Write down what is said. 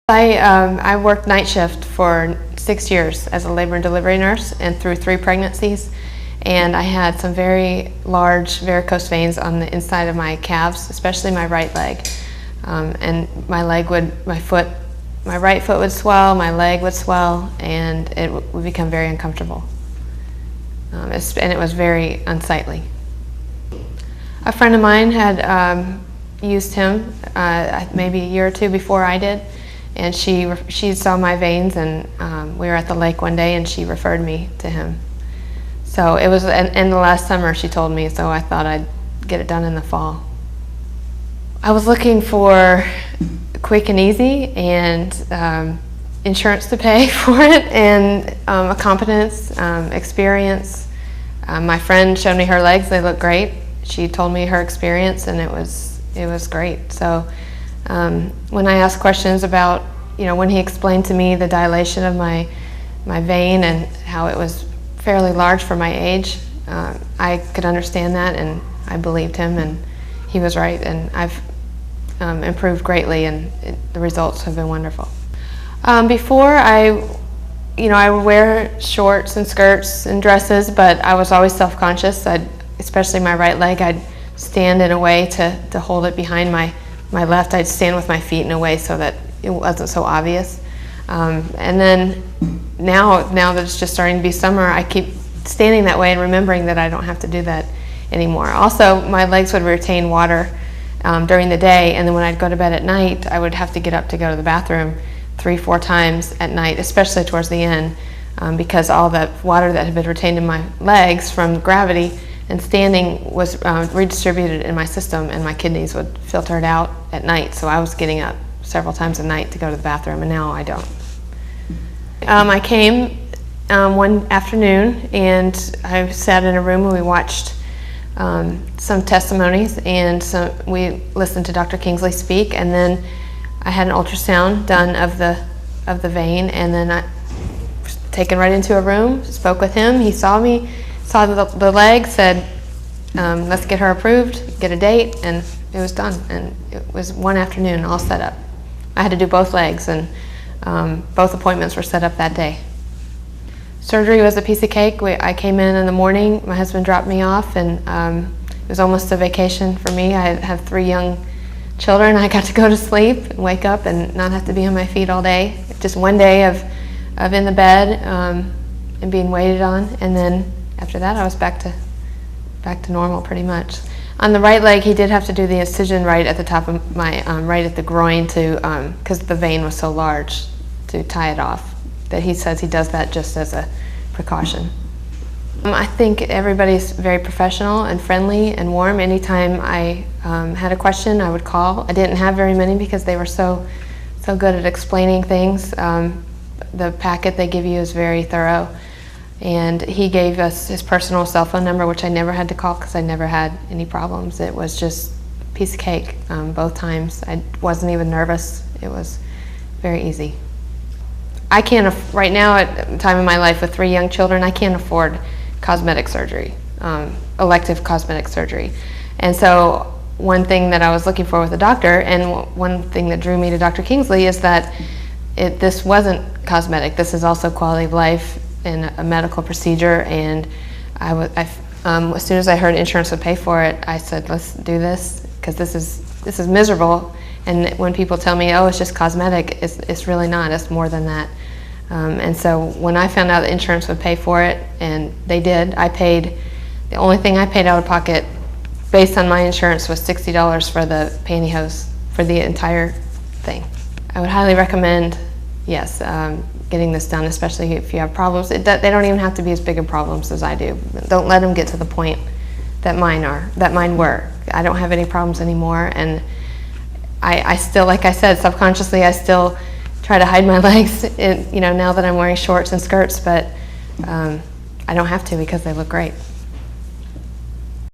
I worked night shift for 6 years as a labor and delivery nurse and through 3 pregnancies, and I had some very large varicose veins on the inside of my calves, especially my right leg. And my right foot would swell, my leg would swell, and it would become very uncomfortable. And it was very unsightly. A friend of mine had used him maybe a year or 2 before I did, and she saw my veins, and we were at the lake one day and she referred me to him. So it was in the last summer, she told me, so I thought I'd get it done in the fall. I was looking for quick and easy and insurance to pay for it, and a competence, experience. My friend showed me her legs, they look great. She told me her experience, and it was great. So when I asked questions about, when he explained to me the dilation of my vein and how it was fairly large for my age, I could understand that, and I believed him, and he was right, and I've improved greatly, and the results have been wonderful. Before I would wear shorts and skirts and dresses, but I was always self-conscious. Especially my right leg, I'd stand in a way to hold it behind my left. I'd stand with my feet in a way so that it wasn't so obvious. And then now that it's just starting to be summer, I keep standing that way and remembering that I don't have to do that anymore. Also, my legs would retain water during the day, and then when I'd go to bed at night, I would have to get up to go to the bathroom 3-4 times at night, especially towards the end, because all the water that had been retained in my legs from gravity and standing was redistributed in my system, and my kidneys would filter it out at night. So I was getting up several times a night to go to the bathroom, and now I don't. I came one afternoon, and I sat in a room and we watched some testimonies, and we listened to Dr. Kingsley speak, and then I had an ultrasound done of the vein, and then I was taken right into a room, spoke with him. He saw me, saw the leg, said, let's get her approved, get a date, and it was done. And it was one afternoon, all set up. I had to do both legs, and both appointments were set up that day. Surgery was a piece of cake. I came in the morning, my husband dropped me off, and it was almost a vacation for me. I have 3 young children. I got to go to sleep and wake up and not have to be on my feet all day. Just one day of in the bed and being waited on, and then after that I was back to normal pretty much. On the right leg, he did have to do the incision right at the top of my right at the groin because the vein was so large, to tie it off. That he says he does that just as a precaution. I think everybody's very professional and friendly and warm. Anytime I had a question, I would call. I didn't have very many because they were so good at explaining things. The packet they give you is very thorough. And he gave us his personal cell phone number, which I never had to call because I never had any problems. It was just a piece of cake both times. I wasn't even nervous. It was very easy. I can't, right now at the time in my life with 3 young children, I can't afford cosmetic surgery, elective cosmetic surgery. And so one thing that I was looking for with a doctor, and one thing that drew me to Dr. Kingsley, is that this wasn't cosmetic. This is also quality of life and a medical procedure. And as soon as I heard insurance would pay for it, I said, let's do this, because this is miserable. And when people tell me, oh, it's just cosmetic, it's really not. It's more than that. And so when I found out that insurance would pay for it, and they did, the only thing I paid out of pocket based on my insurance was $60 for the pantyhose for the entire thing. I would highly recommend, yes, getting this done, especially if you have problems. They don't even have to be as big of problems as I do. Don't let them get to the point that mine were. I don't have any problems anymore, and I still, like I said, subconsciously I still try to hide my legs, now that I'm wearing shorts and skirts, but I don't have to because they look great.